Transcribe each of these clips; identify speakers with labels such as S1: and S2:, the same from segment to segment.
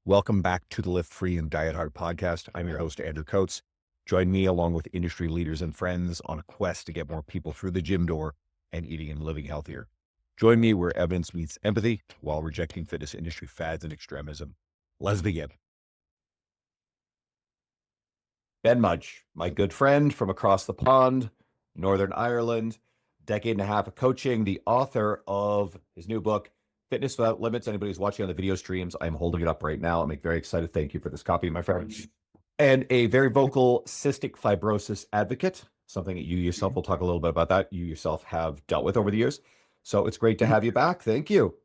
S1: Welcome back to the Lift Free and Diet Hard podcast. I'm your host, Andrew Coates. Join me along with industry leaders and friends on a quest to get more people through the gym door and eating and living healthier. Join me where evidence meets empathy while rejecting fitness industry fads and extremism. Let's begin. Ben Mudge, my good friend from across the pond, Northern Ireland, decade and a half of coaching, the author of his new book, Fitness Without Limits. Anybody who's watching on the video streams, I'm holding it up right now. I'm very excited. Thank you for this copy, my friend. And a very vocal cystic fibrosis advocate, something that you yourself will talk a little bit about that you yourself have dealt with over the years. So it's great to have you back. Thank you.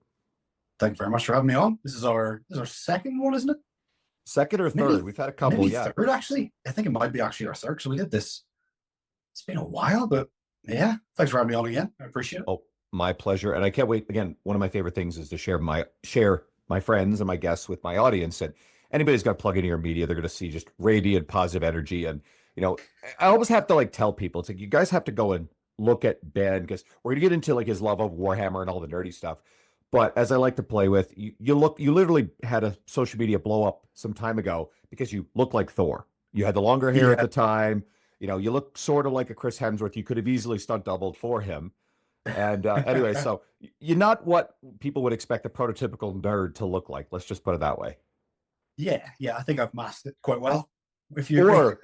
S2: Thank you very much for having me on. This is our second one, isn't it?
S1: Second or third? We've had a couple,
S2: maybe third, actually. I think it might be actually our third. So we did this. It's been a while, but yeah. Thanks for having me on again. I appreciate it.
S1: Oh, my pleasure. And I can't wait. Again, one of my favorite things is to share my friends and my guests with my audience. And anybody's got to plug into your media, they're going to see just radiant, positive energy. And, you know, I always have to tell people, it's like, you guys have to go and look at Ben, because we're going to get into his love of Warhammer and all the nerdy stuff. But as I like to play with, you literally had a social media blow up some time ago because you look like Thor. You had the longer hair at the time. You know, you look sort of like a Chris Hemsworth. You could have easily stunt doubled for him. And anyway, so you're not what people would expect a prototypical nerd to look like. Let's just put it that way.
S2: Yeah, I think I've masked it quite well. If you or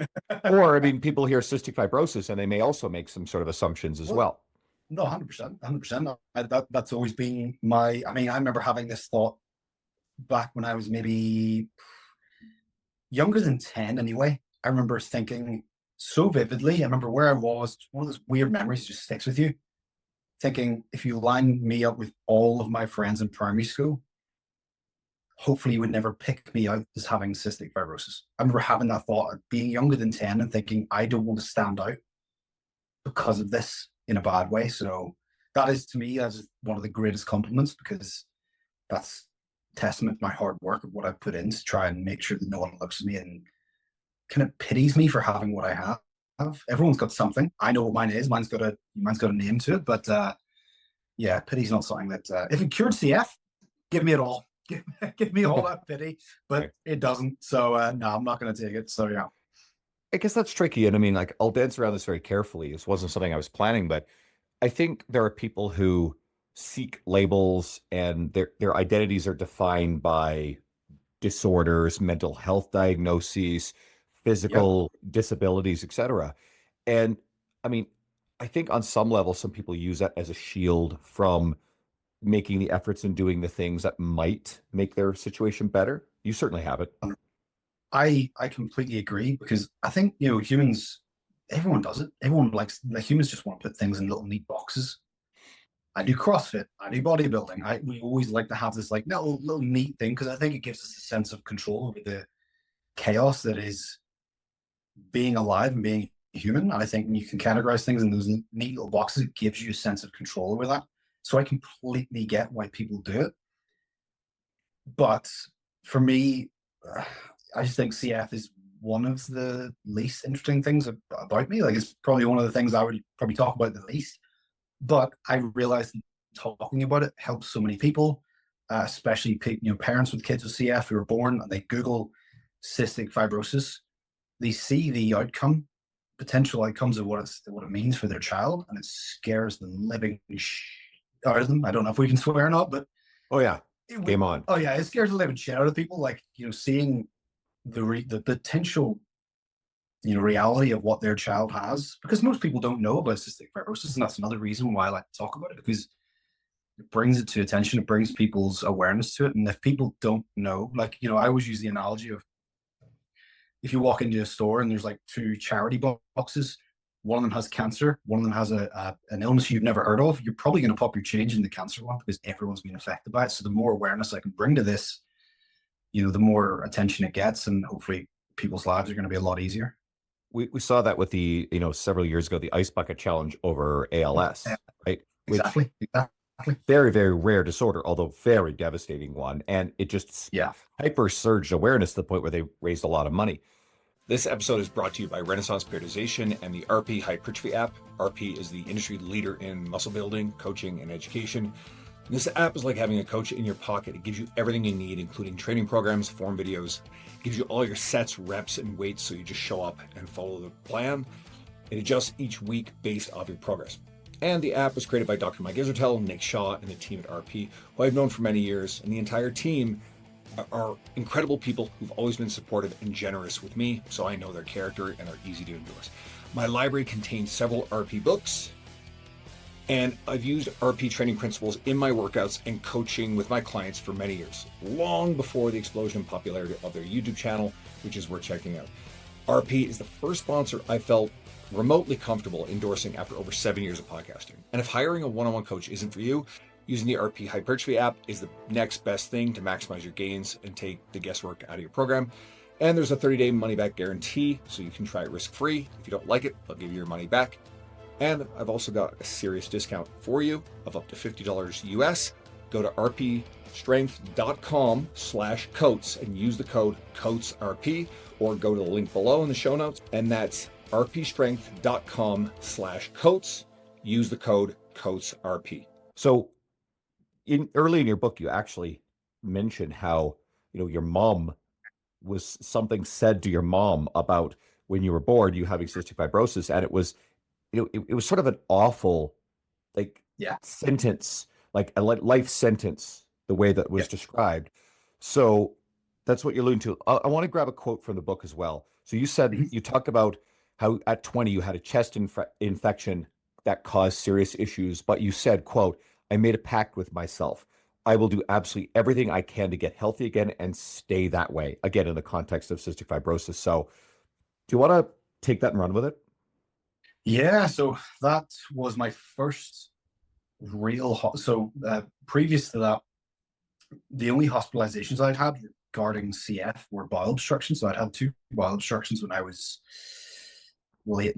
S1: I mean, people hear cystic fibrosis and they may also make some sort of assumptions as well.
S2: No, 100%. That's always been my. I mean, I remember having this thought back when I was maybe younger than 10. Anyway, I remember thinking so vividly. I remember where I was. One of those weird memories just sticks with you. Thinking, if you line me up with all of my friends in primary school, hopefully you would never pick me out as having cystic fibrosis. I remember having that thought, being younger than 10 and thinking, I don't want to stand out because of this in a bad way. So that is, to me, as one of the greatest compliments, because that's testament to my hard work of what I put in to try and make sure that no one looks at me and kind of pities me for having what I have. Everyone's got something. I know what mine is. Mine's got a name to it. But yeah, pity's not something that if it cured CF, give me it all. Give me all that pity. But it doesn't. So no, I'm not going to take it. So yeah.
S1: I guess that's tricky. And I mean, I'll dance around this very carefully. This wasn't something I was planning, but I think there are people who seek labels and their identities are defined by disorders, mental health diagnoses, physical disabilities, etc. And I mean, I think on some level, some people use that as a shield from making the efforts and doing the things that might make their situation better. You certainly have it.
S2: I completely agree, because I think, humans, everyone does it. Everyone humans just want to put things in little neat boxes. I do CrossFit, I do bodybuilding. We always like to have this little neat thing, because I think it gives us a sense of control over the chaos that is being alive and being human. And I think when you can categorize things in those neat little boxes, it gives you a sense of control over that. So I completely get why people do it. But for me, I just think CF is one of the least interesting things about me. It's probably one of the things I would probably talk about the least. But I realized talking about it helps so many people, especially parents with kids with CF who are born and they Google cystic fibrosis. They see the potential outcomes of what it means for their child, and it scares the living out of them. I don't know if we can swear or not, but
S1: oh yeah, game on.
S2: Oh yeah, it scares the living shit out of people. Seeing the potential, reality of what their child has, because most people don't know about cystic fibrosis, and that's another reason why I like to talk about it, because it brings it to attention, it brings people's awareness to it. And if people don't know, I always use the analogy of, if you walk into a store and there's two charity boxes, one of them has cancer, one of them has an illness you've never heard of, you're probably going to pop your change in the cancer one, because everyone's been affected by it. So the more awareness I can bring to this, the more attention it gets, and hopefully people's lives are going to be a lot easier.
S1: We saw that with the, several years ago, the Ice Bucket Challenge over ALS, right?
S2: Exactly.
S1: Very, very rare disorder, although very devastating one. And it just hyper surged awareness to the point where they raised a lot of money. This episode is brought to you by Renaissance Periodization and the RP Hypertrophy app. RP is the industry leader in muscle building, coaching, and education.
S3: This app is like having a coach in your pocket. It gives you everything you need, including training programs, form videos. It gives you all your sets, reps, and weights, so you just show up and follow the plan. It adjusts each week based off your progress. And the app was created by Dr. Mike Israetel, Nick Shaw, and the team at RP, who I've known for many years. And the entire team are incredible people who've always been supportive and generous with me, so I know their character and are easy to endorse. My library contains several RP books, and I've used RP training principles in my workouts and coaching with my clients for many years, long before the explosion in popularity of their YouTube channel, which is worth checking out. RP is the first sponsor I felt remotely comfortable endorsing after over 7 years of podcasting. And if hiring a one-on-one coach isn't for you, using the RP Hypertrophy app is the next best thing to maximize your gains and take the guesswork out of your program. And there's a 30-day money-back guarantee, so you can try it risk-free. If you don't like it, they'll give you your money back. And I've also got a serious discount for you of up to $50 US. Go to rpstrength.com/coats and use the code COATSRP, or go to the link below in the show notes, and that's rpstrength.com/coats. Use the code COATSRP.
S1: So early in your book, you actually mentioned how, your mom was something said to your mom about when you were born, you having cystic fibrosis, and it was, it was sort of an awful, sentence, like a life sentence, the way that was described. So that's what you're alluding to. I want to grab a quote from the book as well. So you said, you talked about how at 20 you had a chest infection that caused serious issues, but you said, quote, "I made a pact with myself. I will do absolutely everything I can to get healthy again and stay that way." Again, in the context of cystic fibrosis. So do you want to take that and run with it?
S2: Yeah, so that was my first real previous to that, the only hospitalizations I'd had regarding CF were bowel obstructions. So I'd had 2 bowel obstructions when I was late,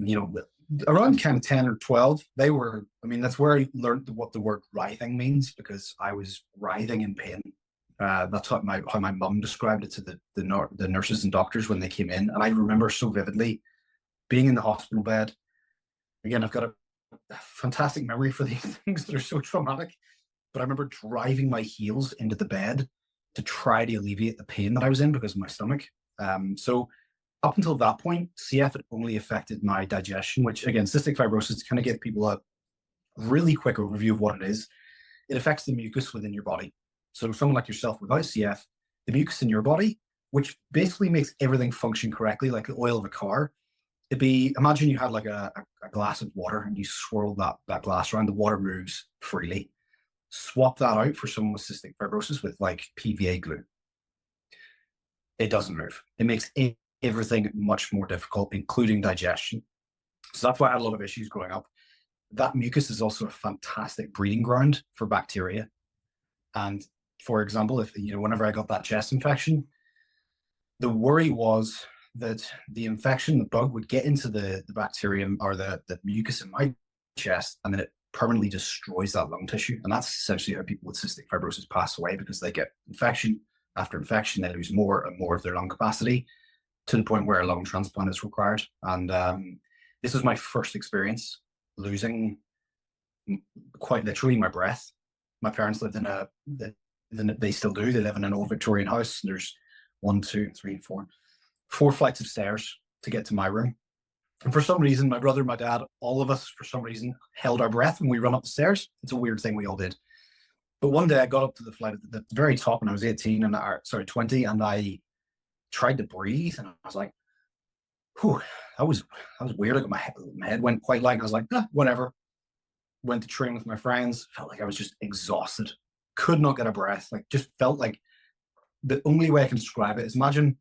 S2: around kind of 10 or 12. They were, that's where I learned what the word writhing means, because I was writhing in pain. That's how my mum described it to the nurses and doctors when they came in. And I remember so vividly being in the hospital bed. Again, I've got a fantastic memory for these things that are so traumatic, but I remember driving my heels into the bed to try to alleviate the pain that I was in because of my stomach. So up until that point, CF had only affected my digestion, which, again, cystic fibrosis, to kind of give people a really quick overview of what it is, it affects the mucus within your body. So someone like yourself without CF, the mucus in your body, which basically makes everything function correctly, like the oil of a car, imagine you had like a glass of water and you swirl that glass around, the water moves freely. Swap that out for someone with cystic fibrosis with like PVA glue. It doesn't move. It makes everything much more difficult, including digestion. So that's why I had a lot of issues growing up. That mucus is also a fantastic breeding ground for bacteria. And for example, whenever I got that chest infection, the worry was that the infection, the bug, would get into the bacterium or the mucus in my chest, and then it permanently destroys that lung tissue. And that's essentially how people with cystic fibrosis pass away, because they get infection after infection, they lose more and more of their lung capacity to the point where a lung transplant is required. And this was my first experience losing quite literally my breath. My parents lived they still do, they live in an old Victorian house. There's 1, 2, 3, 4 flights of stairs to get to my room. And for some reason, my brother, my dad, all of us, for some reason, held our breath when we run up the stairs. It's a weird thing we all did. But one day I got up to the flight at the very top when I was 20, and I tried to breathe, and I was like, whew, that was weird. My head went quite light. I was like, whatever. Went to train with my friends, felt like I was just exhausted. Could not get a breath. Just felt like the only way I can describe it is, imagine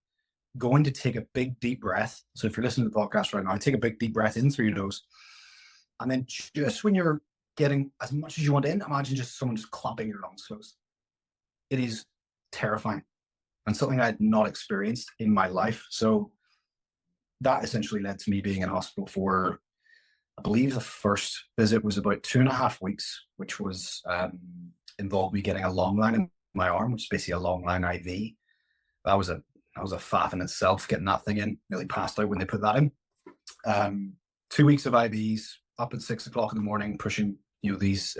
S2: going to take a big deep breath. So if you're listening to the podcast right now, take a big deep breath in through your nose, and then just when you're getting as much as you want in, imagine just someone just clamping your lungs closed. It is terrifying, and something I had not experienced in my life. So that essentially led to me being in hospital for, I believe the first visit was about 2.5 weeks, which was involved me getting a long line in my arm, which is basically a long line IV. That was a faff in itself, getting that thing in. Nearly passed out when they put that in. 2 weeks of IVs, up at 6 o'clock in the morning, pushing these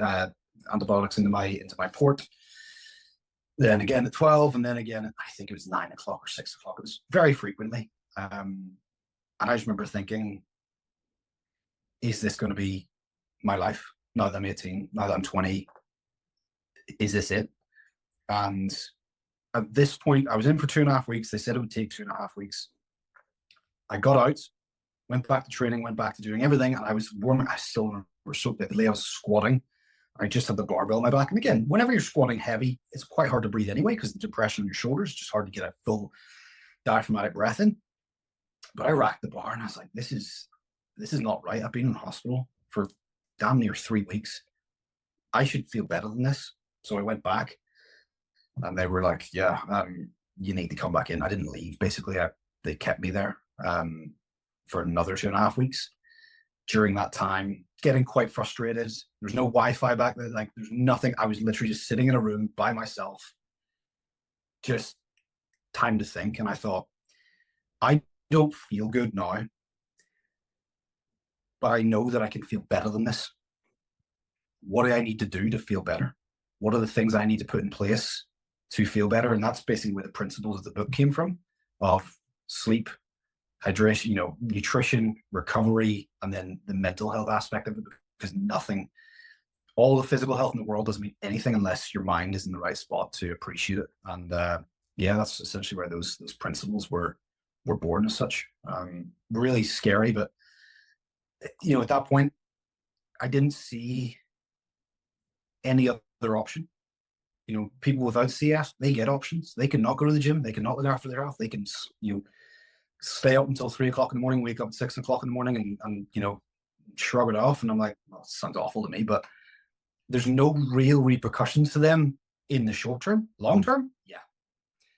S2: antibiotics into my port. Then again at 12, and then again, I think it was 9 o'clock or 6 o'clock. It was very frequently. And I just remember thinking, is this going to be my life now that I'm 18, now that I'm 20? Is this it? And at this point, I was in for 2.5 weeks. They said it would take 2.5 weeks. I got out, went back to training, went back to doing everything, and I was warming. I still remember so vividly. I was squatting. I just had the barbell on my back. And again, whenever you're squatting heavy, it's quite hard to breathe anyway because the depression on your shoulders, just hard to get a full diaphragmatic breath in. But I racked the bar and I was like, this is not right. I've been in hospital for damn near 3 weeks. I should feel better than this. So I went back and they were like, yeah, you need to come back in. I didn't leave. Basically, they kept me there for another 2.5 weeks. During that time, getting quite frustrated. There's no Wi-Fi back there. Like, there's nothing. I was literally just sitting in a room by myself. Just time to think. And I thought, I don't feel good now, but I know that I can feel better than this. What do I need to do to feel better? What are the things I need to put in place to feel better? And that's basically where the principles of the book came from, of sleep, hydration, nutrition, recovery, and then the mental health aspect of it, because all the physical health in the world doesn't mean anything unless your mind is in the right spot to appreciate it. And that's essentially where those principles were born as such. Really scary, but at that point, I didn't see any other option. People without CF, they get options. They can not go to the gym. They can not look after their health. They can, stay up until 3 o'clock in the morning, wake up at 6 o'clock in the morning and shrug it off. And I'm like, well, it sounds awful to me, but there's no real repercussions to them in the short term. Long term, yeah.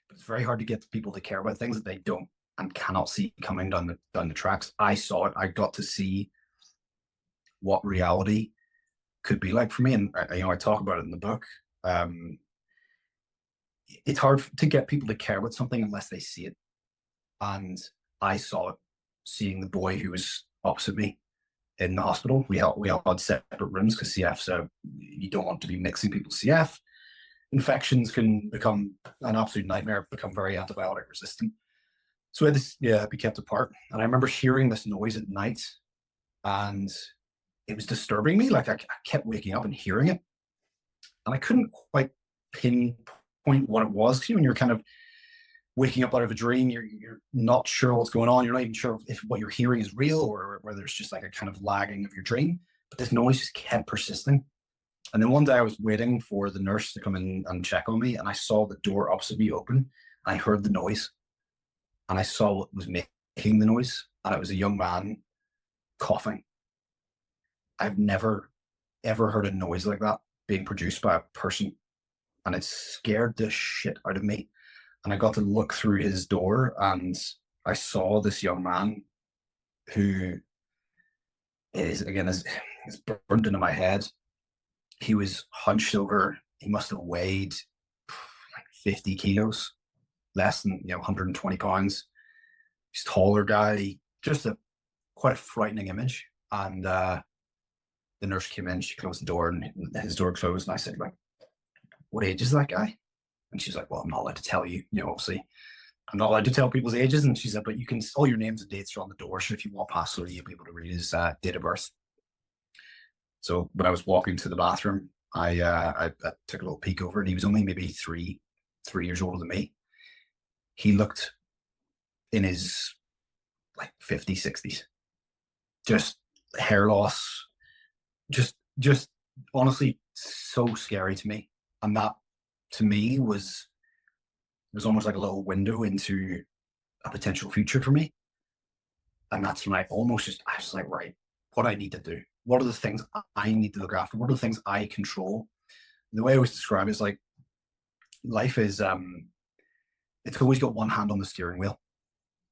S2: But it's very hard to get people to care about things that they don't and cannot see coming down the tracks. I saw it. I got to see what reality could be like for me. And I talk about it in the book. It's hard to get people to care about something unless they see it. And I saw it, seeing the boy who was opposite me in the hospital. We all had separate rooms because CF, so you don't want to be mixing people's CF. Infections can become an absolute nightmare, become very antibiotic resistant. So we had this, be kept apart. And I remember hearing this noise at night, and it was disturbing me. Like, I kept waking up and hearing it, and I couldn't quite pinpoint what it was. When you're kind of waking up out of a dream, you're not sure what's going on. You're not even sure if what you're hearing is real or whether it's just like a kind of lagging of your dream. But this noise just kept persisting. And then one day I was waiting for the nurse to come in and check on me, and I saw the door opposite me open, and I heard the noise, and I saw what was making the noise, and it was a young man coughing. I've never, ever heard a noise like that being produced by a person, and it scared the shit out of me. And I got to look through his door, and I saw this young man who is burned into my head. He was hunched over. He must have weighed like 50 kilos, less than 120 pounds. He's a taller guy, just quite a frightening image. And the nurse came in, she closed the door, and his door closed. And I said, like, what age is that guy? And she's like, well, I'm not allowed to tell you, obviously. I'm not allowed to tell people's ages. And she said, but you can, all your names and dates are on the door. So if you walk past, you'll be able to read his date of birth. So when I was walking to the bathroom, I took a little peek over, and he was only maybe three years older than me. He looked in his like 50s, 60s, just hair loss, just honestly so scary to me. And that to me was almost like a little window into a potential future for me. And that's when I was like, right, what do I need to do? What are the things I need to look after? What are the things I control? And the way I always describe it is like, life is, it's always got one hand on the steering wheel,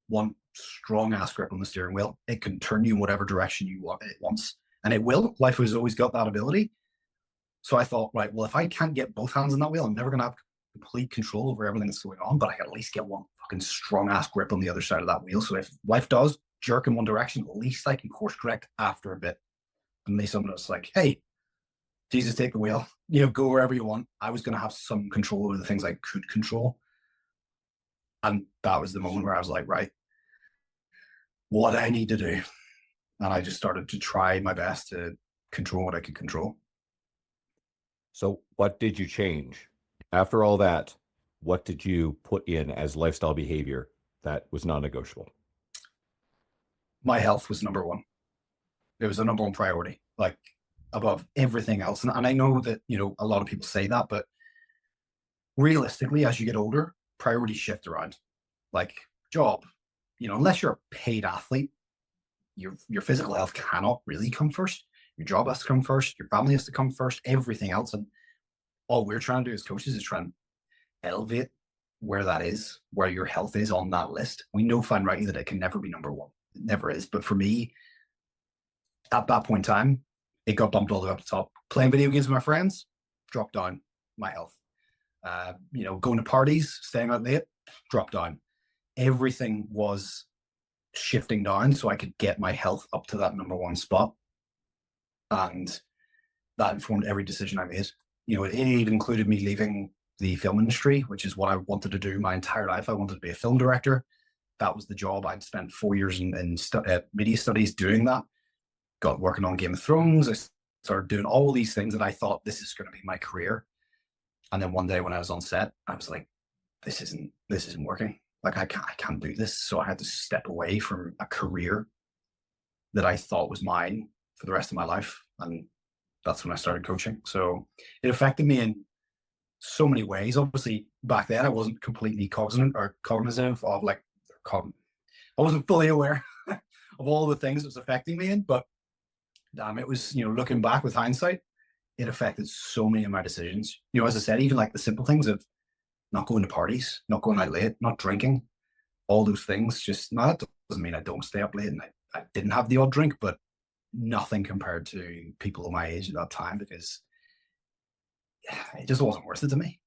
S2: one strong ass grip on the steering wheel. It can turn you in whatever direction you want it wants. And it will. Life has always got that ability. So I thought, right, well, if I can't get both hands on that wheel, I'm never going to have complete control over everything that's going on, but I can at least get one fucking strong ass grip on the other side of that wheel. So if life does jerk in one direction, at least I can course correct after a bit. And they someone else like, hey, Jesus, take the wheel, go wherever you want. I was going to have some control over the things I could control. And that was the moment where I was like, right, what do I need to do? And I just started to try my best to control what I could control.
S1: So what did you change? After all that, what did you put in as lifestyle behavior that was non-negotiable?
S2: My health was number one. It was the number one priority, like above everything else. And I know that, a lot of people say that, but realistically, as you get older, priorities shift around. Like job, unless you're a paid athlete, your physical health cannot really come first. Your job has to come first. Your family has to come first. Everything else, and all we're trying to do as coaches is try and elevate where that is, where your health is on that list. We know fine rightly that it can never be number one. It never is. But for me, at that point in time, it got bumped all the way up the top. Playing video games with my friends, dropped down my health. Going to parties, staying out late, dropped down. Everything was shifting down so I could get my health up to that number one spot. And that informed every decision I made. It even included me leaving the film industry, which is what I wanted to do my entire life. I wanted to be a film director. That was the job. I'd spent 4 years in media studies doing that. Got working on Game of Thrones. I started doing all these things that I thought this is going to be my career. And then one day when I was on set, I was like, this isn't working. Like I can't do this. So I had to step away from a career that I thought was mine for the rest of my life. And that's when I started coaching. So it affected me in so many ways. Obviously, back then I wasn't completely cognizant of I wasn't fully aware of all the things it was affecting me in, but damn, it was, looking back with hindsight, it affected so many of my decisions. As I said, even like the simple things of not going to parties, not going out late, not drinking, all those things. Just now, that doesn't mean I don't stay up late and I didn't have the odd drink, but nothing compared to people of my age at that time, because it just wasn't worth it to me.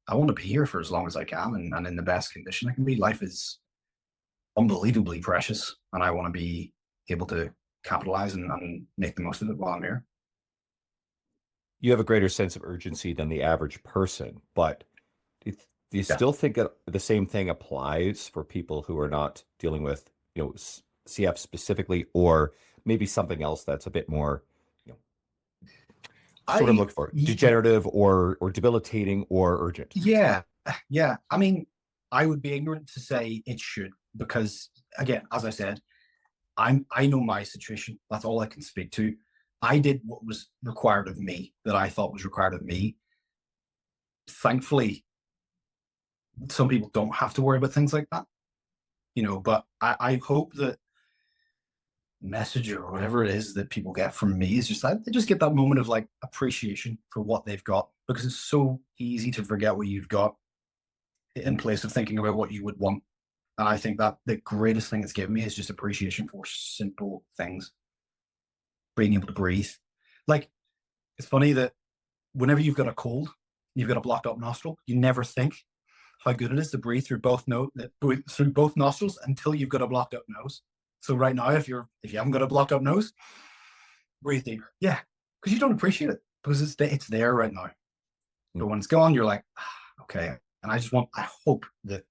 S2: I want to be here for as long as I can and in the best condition I can be. Life is unbelievably precious, and I want to be able to capitalize and make the most of it while I'm here.
S1: You have a greater sense of urgency than the average person, but do you still think that the same thing applies for people who are not dealing with, CF specifically, or maybe something else that's a bit more, sort of look for degenerative or debilitating or urgent?
S2: Yeah. I mean, I would be ignorant to say it should, because again, as I said, I know my situation. That's all I can speak to. I did what was required of me, that I thought was required of me. Thankfully, some people don't have to worry about things like that, but I hope that message or whatever it is that people get from me is just that they just get that moment of like appreciation for what they've got, because it's so easy to forget what you've got in place of thinking about what you would want. And I think that the greatest thing it's given me is just appreciation for simple things. Being able to breathe. Like, it's funny that whenever you've got a cold, you've got a blocked up nostril, you never think how good it is to breathe through both nostrils until you've got a blocked up nose. So right now, if you haven't got a blocked up nose, breathe deeper. Yeah, because you don't appreciate it, because it's there right now. But when it's gone, you're like, okay. And I hope that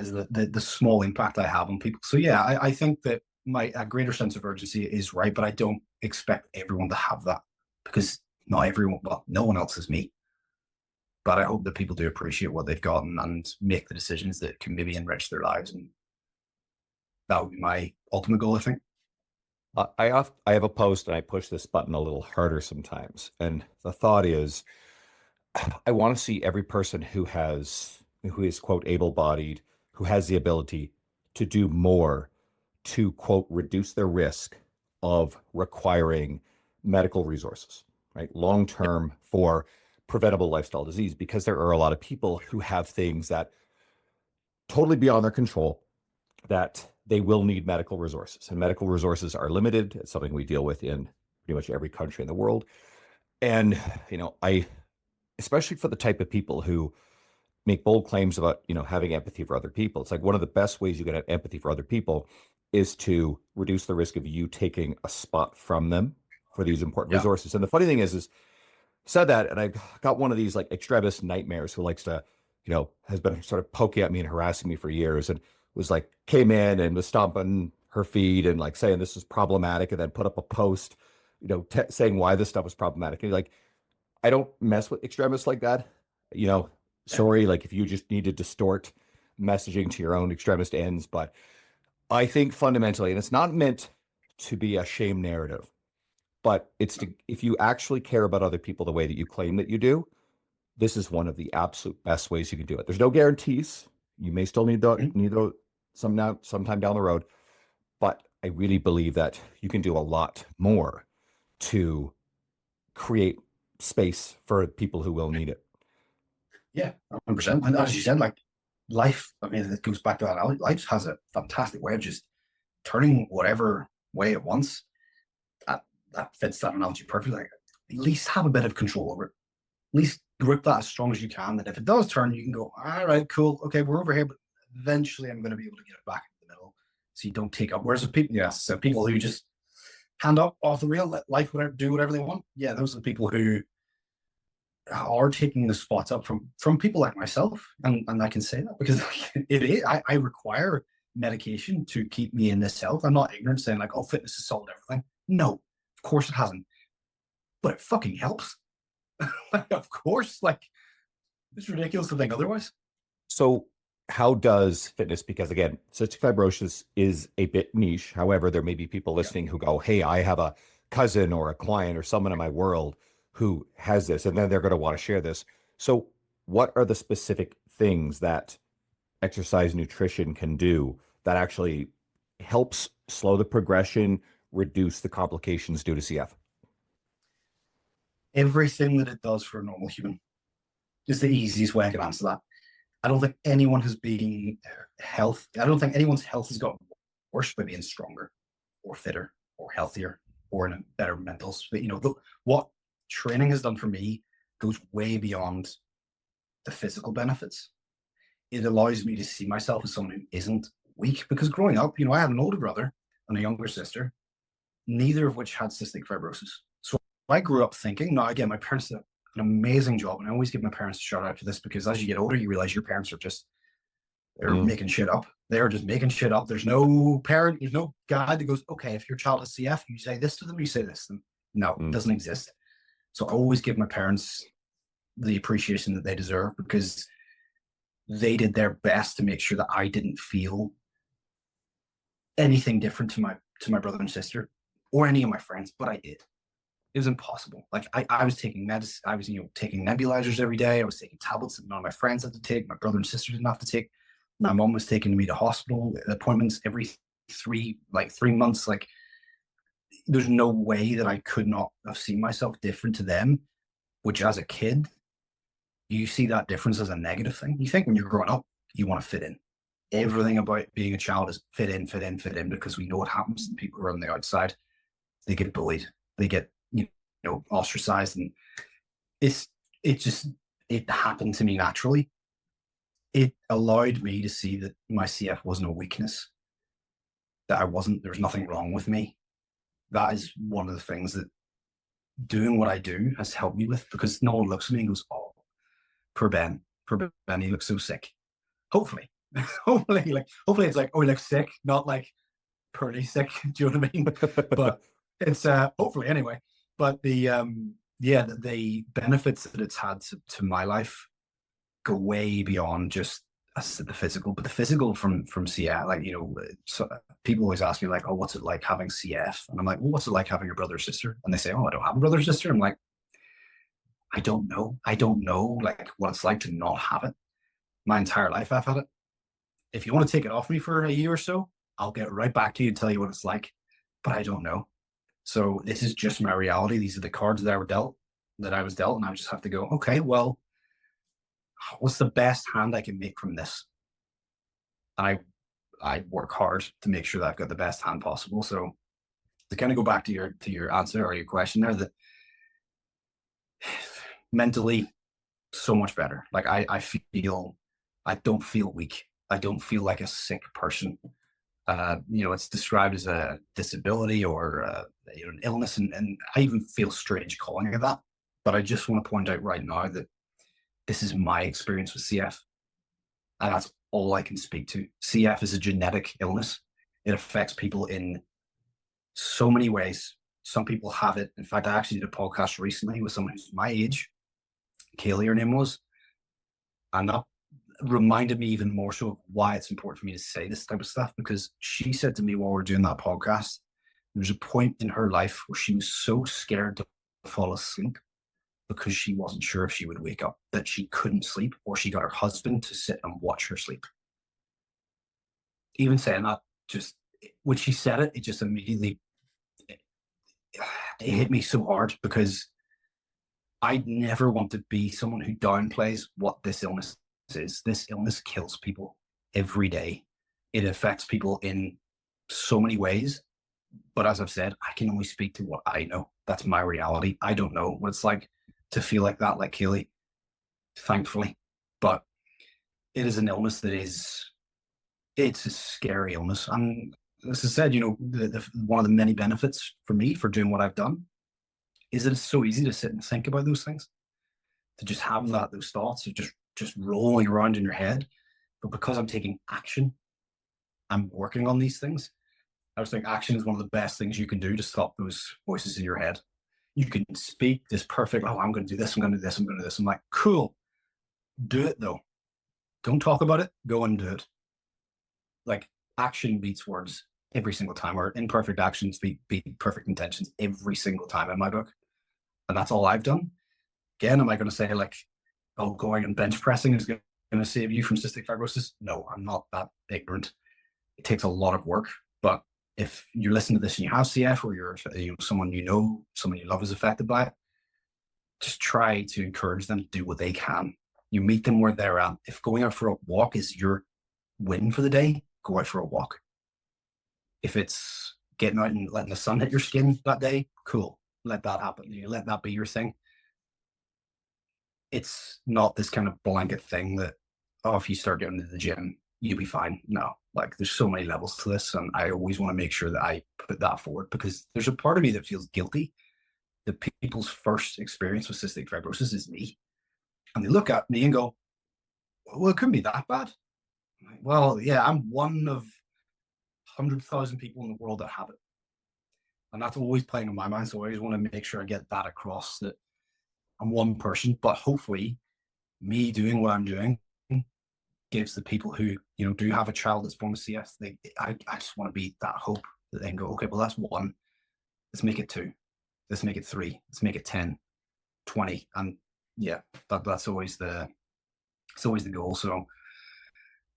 S2: is the small impact I have on people. So yeah, I think that a greater sense of urgency is right, but I don't expect everyone to have that, because no one else is me. But I hope that people do appreciate what they've got and make the decisions that can maybe enrich their lives. And that would be my ultimate goal, I think.
S1: I have a post and I push this button a little harder sometimes. And the thought is, I want to see every person who is quote able-bodied, who has the ability to do more to quote reduce their risk of requiring medical resources, right? Long-term for preventable lifestyle disease, because there are a lot of people who have things that totally beyond their control that they will need medical resources, and medical resources are limited. It's something we deal with in pretty much every country in the world. And, especially for the type of people who make bold claims about, having empathy for other people. It's like one of the best ways you can have empathy for other people is to reduce the risk of you taking a spot from them for these important resources. And the funny thing is said that, and I got one of these like extremist nightmares who likes to, has been sort of poking at me and harassing me for years, and was like, came in and was stomping her feet and like saying this is problematic, and then put up a post, saying why this stuff was problematic. And like, I don't mess with extremists like that. You know, sorry, like if you just need to distort messaging to your own extremist ends, but I think fundamentally, and it's not meant to be a shame narrative, but it's to, if you actually care about other people the way that you claim that you do, this is one of the absolute best ways you can do it. There's no guarantees. You may still need those sometime down the road, but I really believe that you can do a lot more to create space for people who will need it.
S2: Yeah, 100%. And as you said, like life, I mean, it goes back to that. Life has a fantastic way of just turning whatever way it wants. That fits that analogy perfectly. Like, at least have a bit of control over it. At least grip that as strong as you can. That if it does turn, you can go, all right, cool, okay, we're over here, but eventually I'm going to be able to get it back in the middle, so you don't take up. Whereas if people, so people who just hand up off the rail, let life do whatever they want. Yeah, those are the people who are taking the spots up from people like myself, and I can say that because it is. I require medication to keep me in this health. I'm not ignorant saying like, oh, fitness has solved everything. No, of course it hasn't, but it fucking helps. Like, of course, like it's ridiculous to think otherwise.
S1: So how does fitness, because again, cystic fibrosis is a bit niche. However, there may be people listening who go, hey, I have a cousin or a client or someone in my world who has this, and then they're going to want to share this. So what are the specific things that exercise nutrition can do that actually helps slow the progression, reduce the complications due to CF?
S2: Everything that it does for a normal human is the easiest way I can answer that. I don't think anyone has been I don't think anyone's health has gotten worse by being stronger or fitter or healthier or in a better mental state. What training has done for me goes way beyond the physical benefits. It allows me to see myself as someone who isn't weak, because growing up, I had an older brother and a younger sister, neither of which had cystic fibrosis. So I grew up thinking, now again, my parents did an amazing job, and I always give my parents a shout out for this, because as you get older, you realize your parents are they're making shit up. They're just making shit up. There's no parent, there's no guide that goes, okay, if your child has CF, you say this to them, you say this to them. No, it doesn't exist. So I always give my parents the appreciation that they deserve, because they did their best to make sure that I didn't feel anything different to my brother and sister or any of my friends, but I did. It was impossible. Like I was taking medicine. I was taking nebulizers every day. I was taking tablets that none of my friends had to take. My brother and sister didn't have to take. My mom was taking me to hospital appointments every 3 months. Like, there's no way that I could not have seen myself different to them, which as a kid, you see that difference as a negative thing. You think when you're growing up, you want to fit in. Everything about being a child is fit in, because we know what happens to people who are on the outside. They get bullied. They get ostracized, and it happened to me naturally. It allowed me to see that my CF wasn't a weakness, that there was nothing wrong with me. That is one of the things that doing what I do has helped me with, because no one looks at me and goes, oh, poor Ben, he looks so sick. Hopefully it's like, oh, he looks sick, not like pretty sick. Do you know what I mean? But it's hopefully anyway. But the benefits that it's had to my life go way beyond just the physical. But the physical from CF, like, so people always ask me like, oh, what's it like having CF? And I'm like, well, what's it like having a brother or sister? And they say, oh, I don't have a brother or sister. I'm like, I don't know like what it's like to not have it. My entire life I've had it. If you want to take it off me for a year or so, I'll get right back to you and tell you what it's like. But I don't know. So this is just my reality. These are the cards that I was dealt, and I just have to go, okay, well, what's the best hand I can make from this? And I work hard to make sure that I've got the best hand possible. So to kind of go back to your answer or your question there, that mentally so much better. Like I don't feel weak. I don't feel like a sick person. It's described as a disability or an illness, and I even feel strange calling it that, But I just want to point out right now that this is my experience with CF, and that's all I can speak to. CF is a genetic illness. It affects people in so many ways. Some people have it. In fact, I actually did a podcast recently with someone who's my age. Kaylee, her name was. And that reminded me even more so of why it's important for me to say this type of stuff, because she said to me while we were doing that podcast, there was a point in her life where she was so scared to fall asleep because she wasn't sure if she would wake up, that she couldn't sleep, or she got her husband to sit and watch her sleep. Even saying that, just when she said it, it just immediately it hit me so hard, because I never want to be someone who downplays what this illness is. This illness kills people every day. It affects people in so many ways. But as I've said, I can only speak to what I know. That's my reality. I don't know what it's like to feel like that, like Kaylee, thankfully. But it is an illness that it's a scary illness. And as I said, one of the many benefits for me for doing what I've done is that it's so easy to sit and think about those things, to just have those thoughts are just rolling around in your head. But because I'm taking action, I'm working on these things. I was thinking action is one of the best things you can do to stop those voices in your head. You can speak this perfect, oh, I'm going to do this, I'm going to do this, I'm going to do this. I'm like, cool. Do it though. Don't talk about it. Go and do it. Like, action beats words every single time, or imperfect actions beat perfect intentions every single time in my book. And that's all I've done. Again, am I going to say like, oh, going and bench pressing is going to save you from cystic fibrosis? No, I'm not that ignorant. It takes a lot of work. But if you listen to this and you have CF, or you're someone someone you love is affected by it, just try to encourage them to do what they can. You meet them where they're at. If going out for a walk is your win for the day, go out for a walk. If it's getting out and letting the sun hit your skin that day, cool. Let that happen. Let that be your thing. It's not this kind of blanket thing that, oh, if you start getting to the gym, you'll be fine. No, like there's so many levels to this, and I always want to make sure that I put that forward, because there's a part of me that feels guilty that people's first experience with cystic fibrosis is me. And they look at me and go, well, it couldn't be that bad. I'm like, well, yeah, I'm one of 100,000 people in the world that have it. And that's always playing in my mind. So I always want to make sure I get that across, that I'm one person, but hopefully me doing what I'm doing gives the people who, do have a child that's born with CF, I just want to be that hope that they can go, okay, well, that's one. Let's make it 2. Let's make it 3. Let's make it 10, 20. And yeah, that's always the goal. So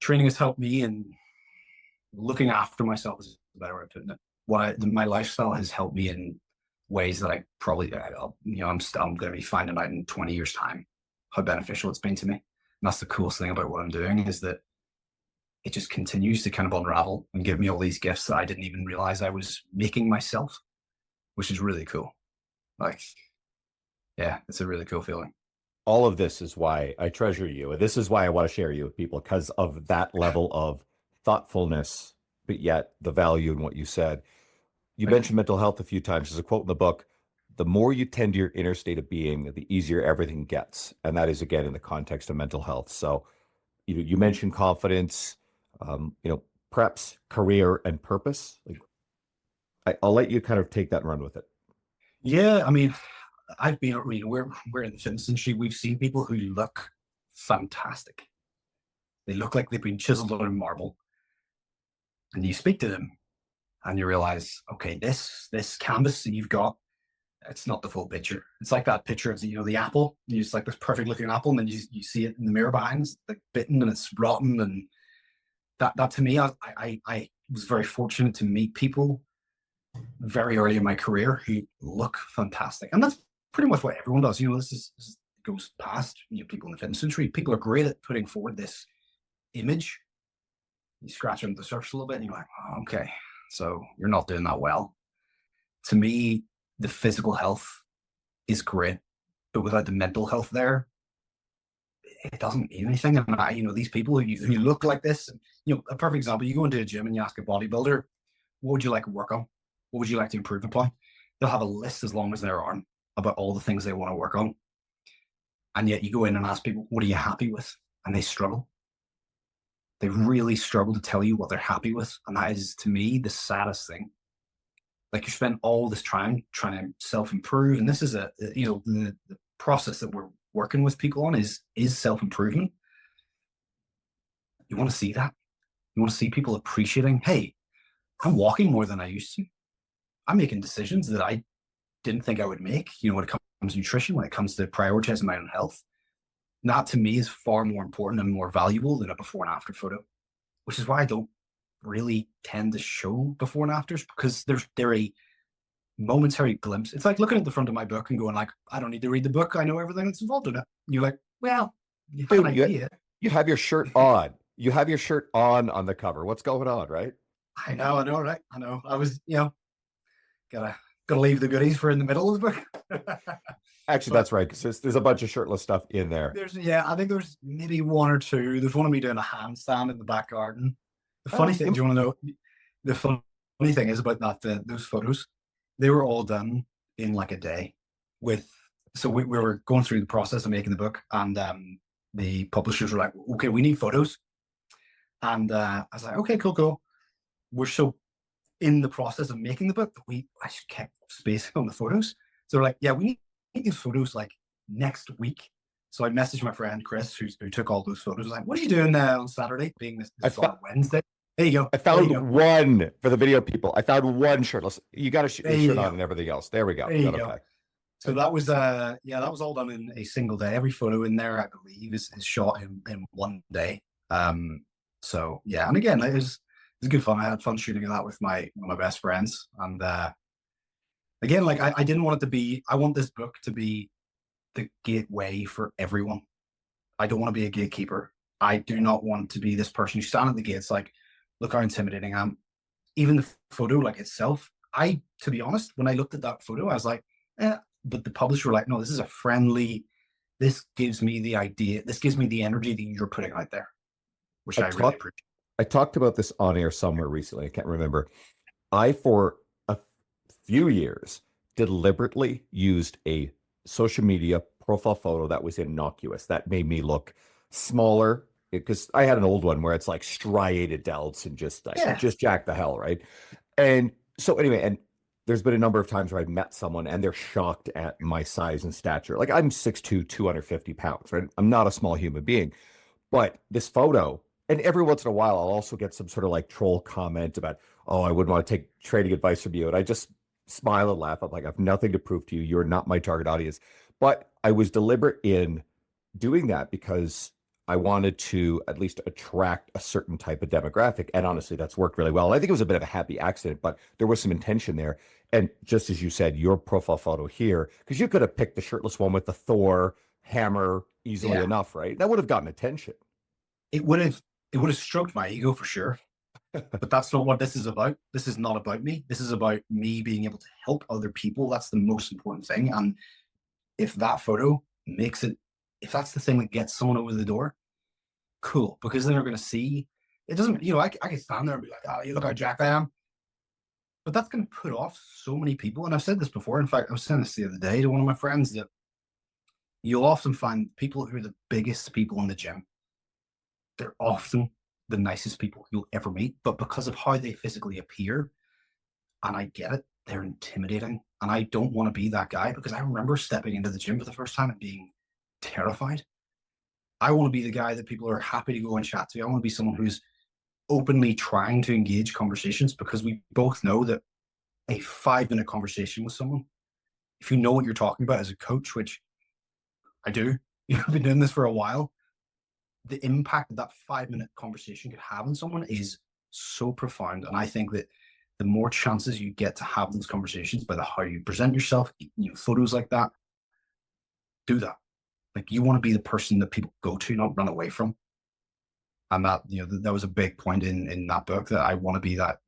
S2: training has helped me, and looking after myself is a better way of putting it. My lifestyle has helped me in ways that I probably, I'm going to be finding out in 20 years' time how beneficial it's been to me. And that's the coolest thing about what I'm doing, is that it just continues to kind of unravel and give me all these gifts that I didn't even realize I was making myself, which is really cool. Like, yeah, it's a really cool feeling.
S1: All of this is why I treasure you. And this is why I want to share you with people, because of that level of thoughtfulness, but yet the value in what you said. You mentioned mental health a few times. There's a quote in the book: the more you tend to your inner state of being, the easier everything gets. And that is, again, in the context of mental health. So you mentioned confidence, preps, career, and purpose. I'll let you kind of take that and run with it.
S2: Yeah, I mean, we're in the fitness industry. We've seen people who look fantastic. They look like they've been chiseled out of marble. And you speak to them and you realize, okay, this canvas that you've got, it's not the full picture. It's like that picture of the apple. You just like this perfect looking apple, and then you see it in the mirror behind, it's like bitten and it's rotten. And that to me, I was very fortunate to meet people very early in my career who look fantastic. And that's pretty much what everyone does. This goes past people in the fitness industry. People are great at putting forward this image. You scratch under the surface a little bit and you're like, oh, okay, so you're not doing that well. To me, the physical health is great, but without the mental health there, it doesn't mean anything. And these people who look like this, a perfect example, you go into a gym and you ask a bodybuilder, what would you like to work on? What would you like to improve upon? They'll have a list as long as their arm. about all the things they want to work on. And yet you go in and ask people, what are you happy with? And they struggle. They really struggle to tell you what they're happy with. And that is, to me, the saddest thing. Like, you spend all this time trying to self-improve. And this is the process that we're working with people on is self-improvement. You want to see that. You want to see people appreciating, hey, I'm walking more than I used to. I'm making decisions that I didn't think I would make, when it comes to nutrition, when it comes to prioritizing my own health. That, to me, is far more important and more valuable than a before and after photo, which is why I don't really tend to show before and afters, because they're a momentary glimpse. It's like looking at the front of my book and going like, I don't need to read the book. I know everything that's involved in it. And you're like, well, you have an idea.
S1: You have your shirt on. You have your shirt on the cover. What's going on, right?
S2: I know, right? I know. I was, gotta leave the goodies for in the middle of the book.
S1: Actually, that's right, because there's a bunch of shirtless stuff in there.
S2: I think there's maybe one or two. There's one of me doing a handstand in the back garden. The funny thing, do you want to know? The funny thing is about those photos, they were all done in like a day. So we were going through the process of making the book, and the publishers were like, okay, we need photos. And I was like, okay, cool. We're so in the process of making the book that I just kept space on the photos. So they're like, yeah, we need these photos like next week. So I messaged my friend Chris, who took all those photos. I was like, what are you doing on Saturday? Being this Wednesday. There you go.
S1: I found one for the video people. I found one shirtless. You got to shoot your shirt on and everything else. There we go.
S2: There you go. So that was that was all done in a single day. Every photo in there, I believe, is shot in one day. So yeah, and again, it was good fun. I had fun shooting that with my best friends. And again, like I didn't want it to be. I want this book to be the gateway for everyone. I don't want to be a gatekeeper. I do not want to be this person who stand at the gates like, look how intimidating I am. Even the photo like itself, to be honest, when I looked at that photo, I was like, but the publisher were like, no, this is a friendly, this gives me the idea, this gives me the energy that you're putting out there, which I really appreciate.
S1: I talked about this on air somewhere recently. I can't remember. I, for a few years, deliberately used a social media profile photo that was innocuous, that made me look smaller, because I had an old one where it's like striated delts and just jack the hell, right? And so anyway, and there's been a number of times where I've met someone and they're shocked at my size and stature. Like, I'm 6'2", 250 pounds, right? I'm not a small human being. But this photo, and every once in a while, I'll also get some sort of like troll comment about, oh, I wouldn't want to take trading advice from you. And I just smile and laugh. I'm like, I have nothing to prove to you. You're not my target audience. But I was deliberate in doing that because I wanted to at least attract a certain type of demographic. And honestly, that's worked really well. I think it was a bit of a happy accident, but there was some intention there. And just as you said, your profile photo here, because you could have picked the shirtless one with the Thor hammer easily enough, right? That would have gotten attention.
S2: It would have stroked my ego for sure. But that's not what this is about. This is not about me. This is about me being able to help other people. That's the most important thing. And if that photo makes it, if that's the thing that gets someone over the door, cool. Because then they're going to see, it doesn't, I can stand there and be like, oh, you look how jacked I am. But that's going to put off so many people. And I've said this before. In fact, I was saying this the other day to one of my friends, that you'll often find people who are the biggest people in the gym, they're often the nicest people you'll ever meet. But because of how they physically appear, and I get it, they're intimidating. And I don't want to be that guy, because I remember stepping into the gym for the first time and being terrified. I want to be the guy that people are happy to go and chat to. I want to be someone who's openly trying to engage conversations, because we both know that a 5-minute conversation with someone, if you know what you're talking about as a coach, which I do, I've been doing this for a while, the impact that 5-minute conversation could have on someone is so profound. And I think that the more chances you get to have those conversations by how you present yourself, photos like that, do that. Like, you want to be the person that people go to, not run away from. And that, that was a big point in that book, that I want to be that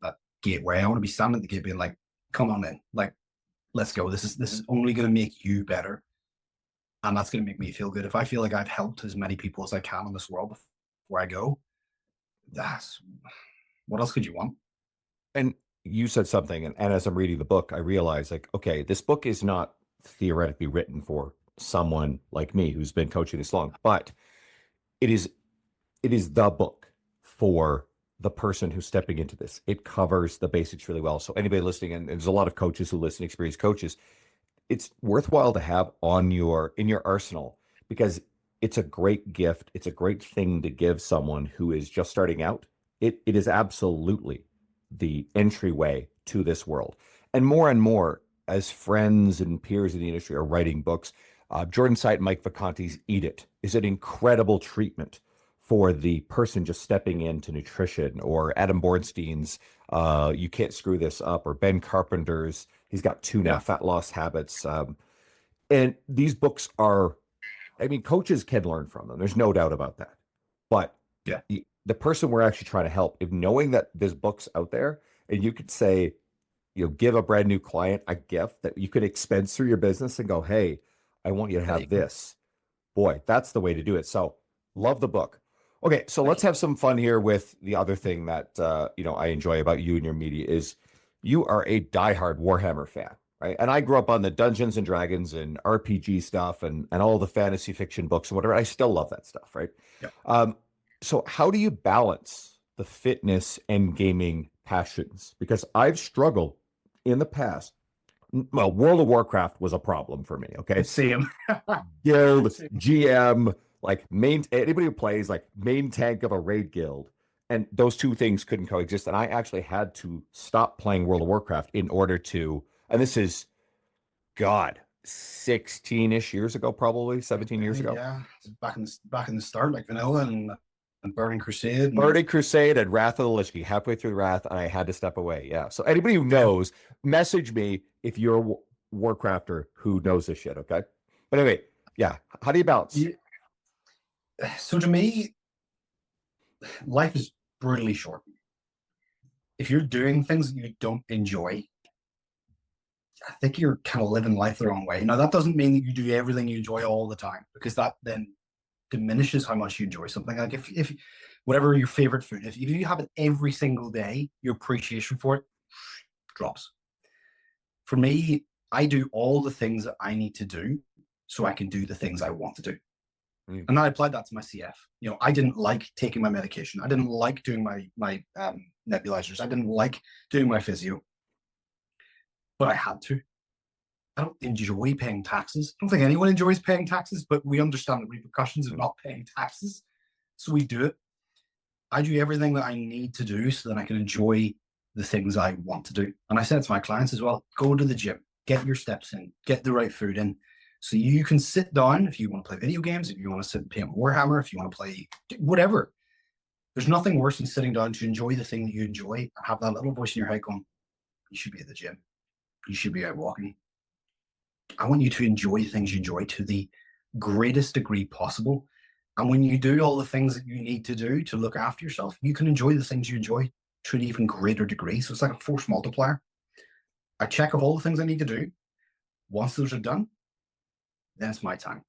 S2: gateway. I want to be standing at the gate being like, come on in, like, let's go. This is only going to make you better. And that's going to make me feel good. If I feel like I've helped as many people as I can in this world before I go, what else could you want?
S1: And you said something, and as I'm reading the book, I realized, like, okay, this book is not theoretically written for someone like me who's been coaching this long, but it is the book for the person who's stepping into this. It covers the basics really well. So anybody listening, and there's a lot of coaches who listen, experienced coaches, it's worthwhile to have in your arsenal, because it's a great gift. It's a great thing to give someone who is just starting out. It is absolutely the entryway to this world. And more as friends and peers in the industry are writing books, Jordan Site and Mike Vacanti's Eat It is an incredible treatment for the person just stepping into nutrition, or Adam Bornstein's You Can't Screw This Up, or Ben Carpenter's, he's got two now, Fat Loss Habits. And these books are, I mean, coaches can learn from them. There's no doubt about that. But
S2: Yeah.
S1: the person we're actually trying to help, if knowing that there's books out there, and you could say, give a brand new client a gift that you could expense through your business and go, hey, I want you to have this. Boy, that's the way to do it. So love the book. Okay, so let's have some fun here with the other thing that I enjoy about you and your media is you are a diehard Warhammer fan, right? And I grew up on the Dungeons and Dragons and RPG stuff and all the fantasy fiction books and whatever. I still love that stuff, right?
S2: Yeah.
S1: So how do you balance the fitness and gaming passions? Because I've struggled in the past. Well, World of Warcraft was a problem for me. Okay.
S2: Same.
S1: Guild, GM, like anybody who plays like main tank of a raid guild. And those two things couldn't coexist. And I actually had to stop playing World of Warcraft in order to, and this is, God, 16-ish years ago, probably 17 years ago.
S2: Yeah, back in the start, like Vanilla and Burning Crusade.
S1: Burning Crusade and Wrath of the Lich King, halfway through the Wrath, and I had to step away. Yeah. So anybody who knows, message me if you're a Warcrafter who knows this shit, okay? But anyway, yeah. How do you balance?
S2: So to me, life is brutally short. If you're doing things that you don't enjoy, I think you're kind of living life the wrong way. Now, that doesn't mean that you do everything you enjoy all the time, because that then diminishes how much you enjoy something. Like if whatever your favorite food, if you have it every single day, your appreciation for it drops. For me, I do all the things that I need to do so I can do the things I want to do. And I applied that to my CF. I didn't like taking my medication. I didn't like doing my nebulizers. I didn't like doing my physio, but I had to. I don't enjoy paying taxes. I don't think anyone enjoys paying taxes, but we understand the repercussions of not paying taxes. So we do it. I do everything that I need to do so that I can enjoy the things I want to do. And I said to my clients as well, go to the gym, get your steps in, get the right food in, so you can sit down if you want to play video games, if you want to sit and play Warhammer, if you want to play whatever. There's nothing worse than sitting down to enjoy the thing that you enjoy and have that little voice in your head going, you should be at the gym. You should be out walking. I want you to enjoy the things you enjoy to the greatest degree possible. And when you do all the things that you need to do to look after yourself, you can enjoy the things you enjoy to an even greater degree. So it's like a force multiplier. I check off all the things I need to do. Once those are done, then it's my time.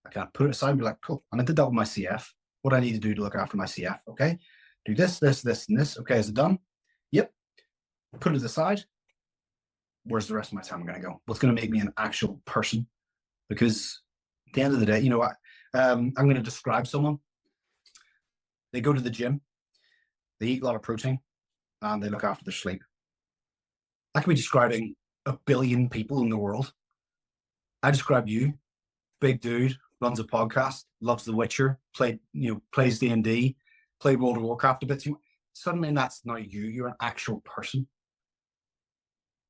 S2: I can put it aside and be like, cool. And I did that with my CF. What I need to do to look after my CF. Okay. Do this, this, this, and this. Okay. Is it done? Yep. Put it aside. Where's the rest of my time going to go? What's going to make me an actual person? Because at the end of the day, I'm going to describe someone. They go to the gym, they eat a lot of protein, and they look after their sleep. I could be describing 1 billion people in the world. I describe you, big dude, runs a podcast, loves The Witcher, plays D&D, played World of Warcraft a bit. Suddenly that's not you. You're an actual person.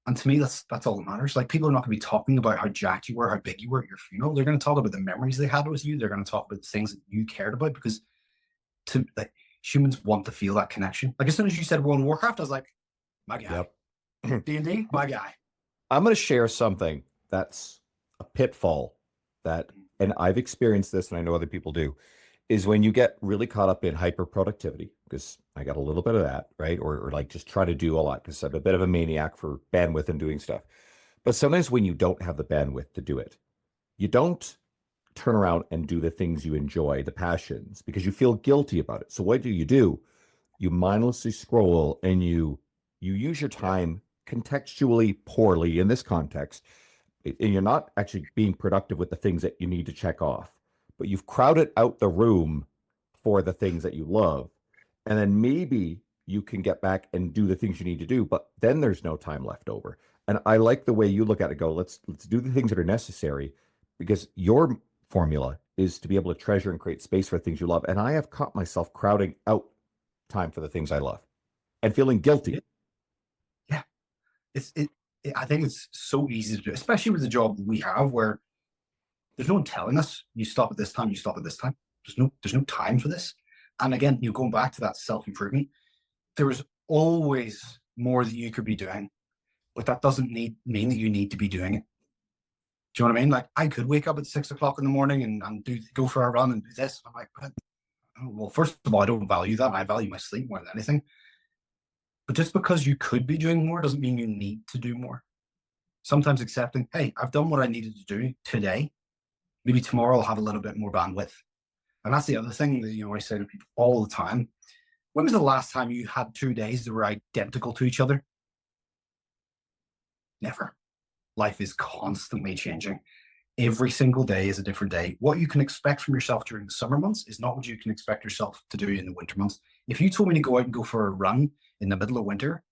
S2: And to me, that's all that matters. Like, people are not going to be talking about how jacked you were, how big you were at your funeral. They're going to talk about the memories they had with you. They're going to talk about the things that you cared about, because humans want to feel that connection. Like, as soon as you said World of Warcraft, I was like, my guy. Yep. D&D, my guy.
S1: I'm going to share something that's a pitfall that, and I've experienced this and I know other people do, is when you get really caught up in hyper productivity, because I got a little bit of that, right? Or like just try to do a lot, because I'm a bit of a maniac for bandwidth and doing stuff. But sometimes when you don't have the bandwidth to do it, you don't turn around and do the things you enjoy, the passions, because you feel guilty about it. So what do? You mindlessly scroll and you use your time contextually poorly in this context. and you're not actually being productive with the things that you need to check off, but you've crowded out the room for the things that you love. And then maybe you can get back and do the things you need to do, but then there's no time left over. And I like the way you look at it. Go, let's do the things that are necessary, because your formula is to be able to treasure and create space for things you love. And I have caught myself crowding out time for the things I love and feeling guilty.
S2: Yeah. I think it's so easy to do, especially with the job we have, where there's no one telling us you stop at this time, you stop at this time. There's no time for this. And again, you going back to that self-improvement, there is always more that you could be doing, but that doesn't mean that you need to be doing it. Do you know what I mean? Like, I could wake up at 6 o'clock in the morning and go for a run and do this. I'm like, well, first of all, I don't value that. I value my sleep more than anything. But just because you could be doing more doesn't mean you need to do more. Sometimes accepting, hey, I've done what I needed to do today. Maybe tomorrow I'll have a little bit more bandwidth. And that's the other thing that, I say to people all the time. When was the last time you had 2 days that were identical to each other? Never. Life is constantly changing. Every single day is a different day. What you can expect from yourself during the summer months is not what you can expect yourself to do in the winter months. If you told me to go out and go for a run in the middle of winter,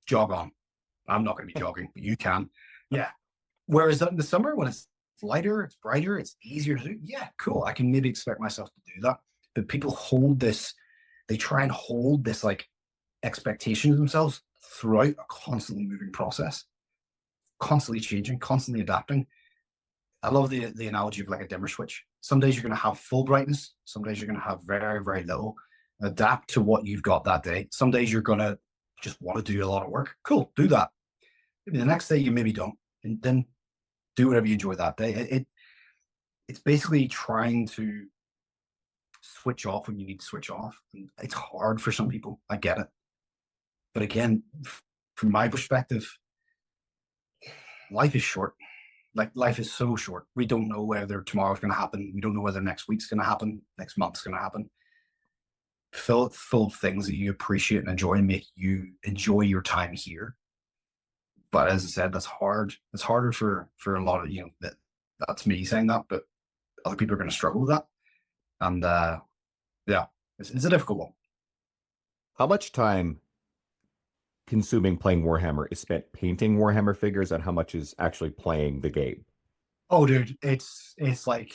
S2: jog on. I'm not going to be jogging, but you can. Yeah. Whereas in the summer, when it's lighter, it's brighter, it's easier to do. Yeah, cool. I can maybe expect myself to do that. But people they try and hold this expectation of themselves throughout a constantly moving process, constantly changing, constantly adapting. I love the analogy of like a dimmer switch. Some days you're going to have full brightness. Some days you're going to have very, very little. Adapt to what you've got that day. Some days you're going to just want to do a lot of work. Cool, do that. Maybe the next day you maybe don't. And then do whatever you enjoy that day. It's basically trying to switch off when you need to switch off. And it's hard for some people. I get it. But again, from my perspective, life is short. Like, life is so short. We don't know whether tomorrow's going to happen. We don't know whether next week's going to happen. Next month's going to happen. Fill it full of things that you appreciate and enjoy and make you enjoy your time here. But as I said, that's hard. It's harder for a lot of, that's me saying that, but other people are going to struggle with that. And yeah, it's a difficult one.
S1: How much time consuming playing Warhammer is spent painting Warhammer figures, and how much is actually playing the game?
S2: Oh, dude, it's like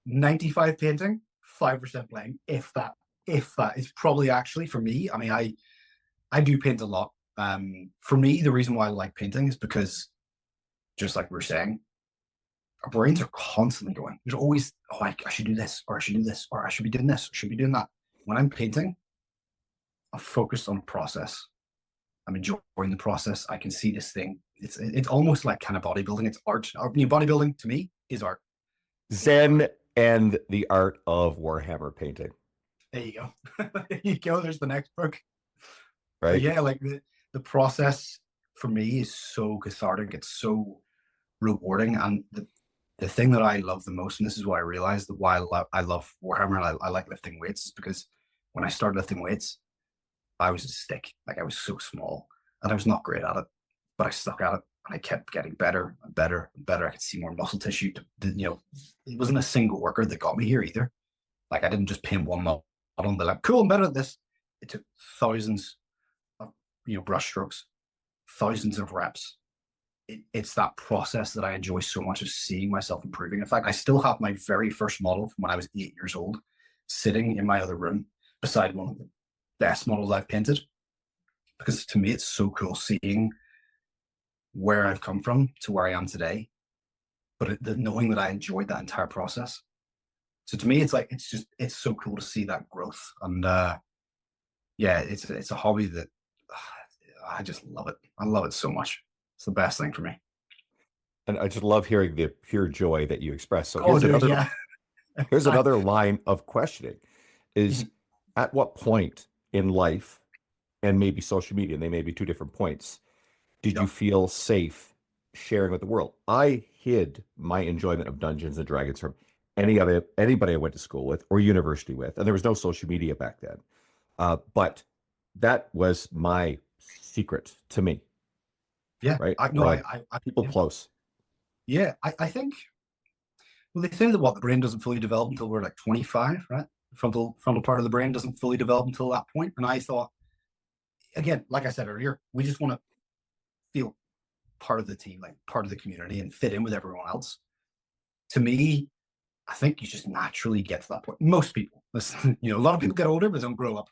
S2: 95 painting, 5% playing, if that. It's probably actually, for me, I mean, I do paint a lot. For me, the reason why I like painting is because, just like we were saying, our brains are constantly going. There's always, I should do this, or I should do this, or I should be doing this, or I should be doing that. When I'm painting, I'm focused on the process. I'm enjoying the process. I can see this thing. It's almost like kind of bodybuilding. It's art. Bodybuilding to me is art.
S1: Zen and the art of Warhammer painting.
S2: There you go. There you go. There's the next book.
S1: Right.
S2: But yeah, like the process for me is so cathartic. It's so rewarding. And the thing that I love the most, and this is why I realized that why I love Warhammer and I like lifting weights, is because when I started lifting weights, I was a stick. Like, I was so small and I was not great at it, but I stuck at it and I kept getting better and better and better. I could see more muscle tissue. It wasn't a single worker that got me here either. Like, I didn't just paint one model and be like, cool, I'm better at this. It took thousands of brush strokes, thousands of reps. It's that process that I enjoy so much, of seeing myself improving. In fact, I still have my very first model from when I was 8 years old sitting in my other room beside one of the best models I've painted, because to me it's so cool seeing where I've come from to where I am today, but knowing that I enjoyed that entire process. So to me, it's like, it's so cool to see that growth. And yeah, it's a hobby that I just love it. I love it so much. It's the best thing for me.
S1: And I just love hearing the pure joy that you express. So
S2: here's
S1: another line of questioning is, at what point in life, and maybe social media, and they may be two different points, did you feel safe sharing with the world? I hid my enjoyment of Dungeons and Dragons from anybody I went to school with or university with, and there was no social media back then. But that was my secret to me.
S2: Yeah,
S1: right.
S2: I
S1: people close.
S2: Yeah, I think, well, they say that the brain doesn't fully develop until we're like 25, right? Frontal part of the brain doesn't fully develop until that point. And I thought, again, like I said earlier, we just want to feel part of the team, like part of the community, and fit in with everyone else. To me, I think you just naturally get to that point. Most people, listen, a lot of people get older but don't grow up.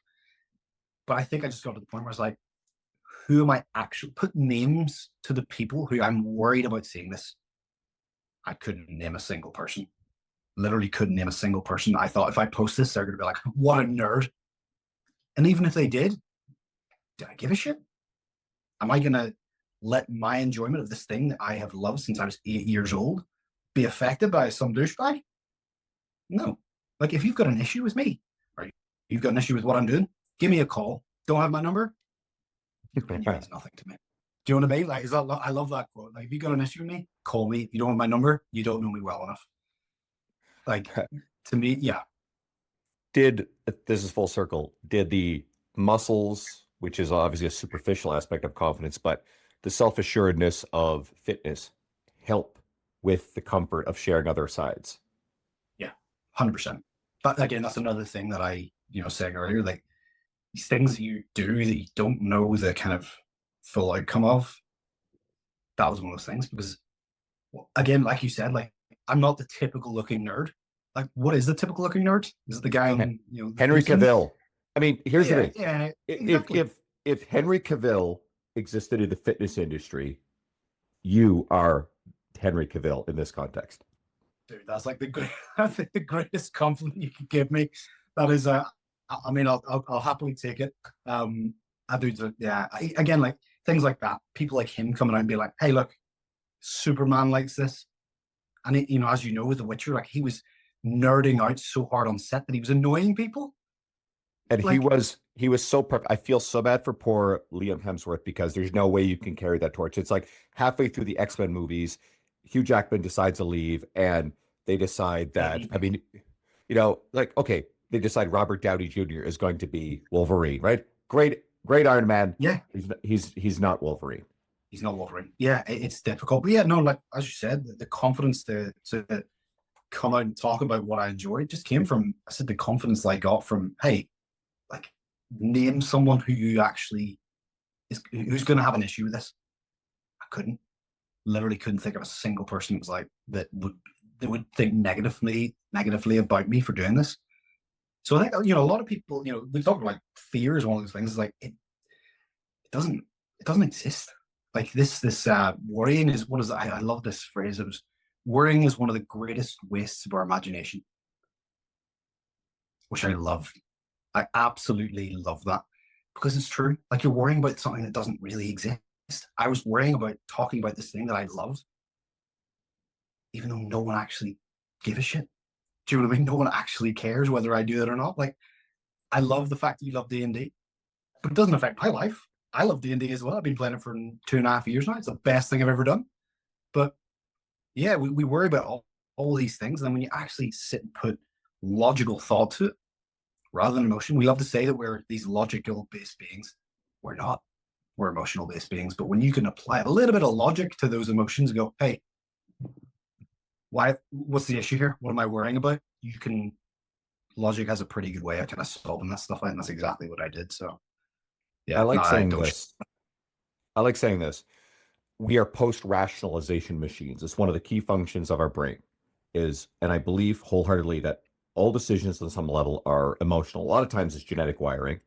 S2: But I think I just got to the point where I was like, who am I actually, put names to the people who I'm worried about seeing this. I couldn't name a single person. Literally couldn't name a single person. I thought if I post this, they're going to be like, what a nerd. And even if they did I give a shit? Am I going to let my enjoyment of this thing that I have loved since I was 8 years old be affected by some douchebag? No. Like, if you've got an issue with me, or you've got an issue with what I'm doing, give me a call. Don't have my number? It means nothing to me. Do you know what I mean? Like, I love that quote. Like, if you got an issue with me, call me. If you don't have my number, you don't know me well enough. Like, to me, yeah.
S1: This is full circle, did the muscles, which is obviously a superficial aspect of confidence, but the self-assuredness of fitness help with the comfort of sharing other sides?
S2: Yeah, 100%. But again, that's another thing that I, saying earlier, like these things that you do that you don't know the kind of full outcome of. That was one of those things because, again, like you said, like I'm not the typical looking nerd. Like, what is the typical looking nerd? Is it the guy on,
S1: Henry Cavill? I mean, here's the thing.
S2: Yeah, exactly.
S1: If Henry Cavill existed in the fitness industry, you are Henry Cavill in this context.
S2: Dude, that's like the greatest compliment you could give me. That is, I mean, I'll happily take it. I do, yeah. Again, like things like that. People like him coming out and be like, "Hey, look, Superman likes this," and it, as you know, with The Witcher, like he was nerding out so hard on set that he was annoying people.
S1: And like, he was so perfect. I feel so bad for poor Liam Hemsworth because there's no way you can carry that torch. It's like halfway through the X-Men movies, Hugh Jackman decides to leave and they decide that, I mean, like, okay, they decide Robert Downey Jr. is going to be Wolverine, right? Great Iron Man.
S2: Yeah.
S1: He's not Wolverine.
S2: He's not Wolverine. Yeah, it's difficult. But yeah, no, like, as you said, the confidence to come out and talk about what I enjoyed just came from, I said, the confidence that I got from, hey, like, name someone who you actually who's going to have an issue with this. I literally couldn't think of a single person was like that would think negatively about me for doing this. So I think a lot of people, we talk about fear is one of those things. It's like it doesn't exist. Like this worrying is what is I love this phrase. It was worrying is one of the greatest wastes of our imagination, which I love. I absolutely love that because it's true. Like you're worrying about something that doesn't really exist. I was worrying about talking about this thing that I love, even though no one actually gave a shit. Do you know what I mean? No one actually cares whether I do it or not. Like, I love the fact that you love D&D, but it doesn't affect my life. I love D&D as well. I've been playing it for 2.5 years now. It's the best thing I've ever done. But yeah, we worry about all these things. And then when you actually sit and put logical thought to it, rather than emotion, we love to say that we're these logical-based beings. We're not. We're emotional-based beings. But when you can apply a little bit of logic to those emotions and go, hey, what's the issue here? What am I worrying about? Logic has a pretty good way of kind of solving that stuff out, and that's exactly what I did. So yeah,
S1: I like saying this. We are post-rationalization machines. It's one of the key functions of our brain and I believe wholeheartedly that all decisions on some level are emotional. A lot of times it's genetic wiring,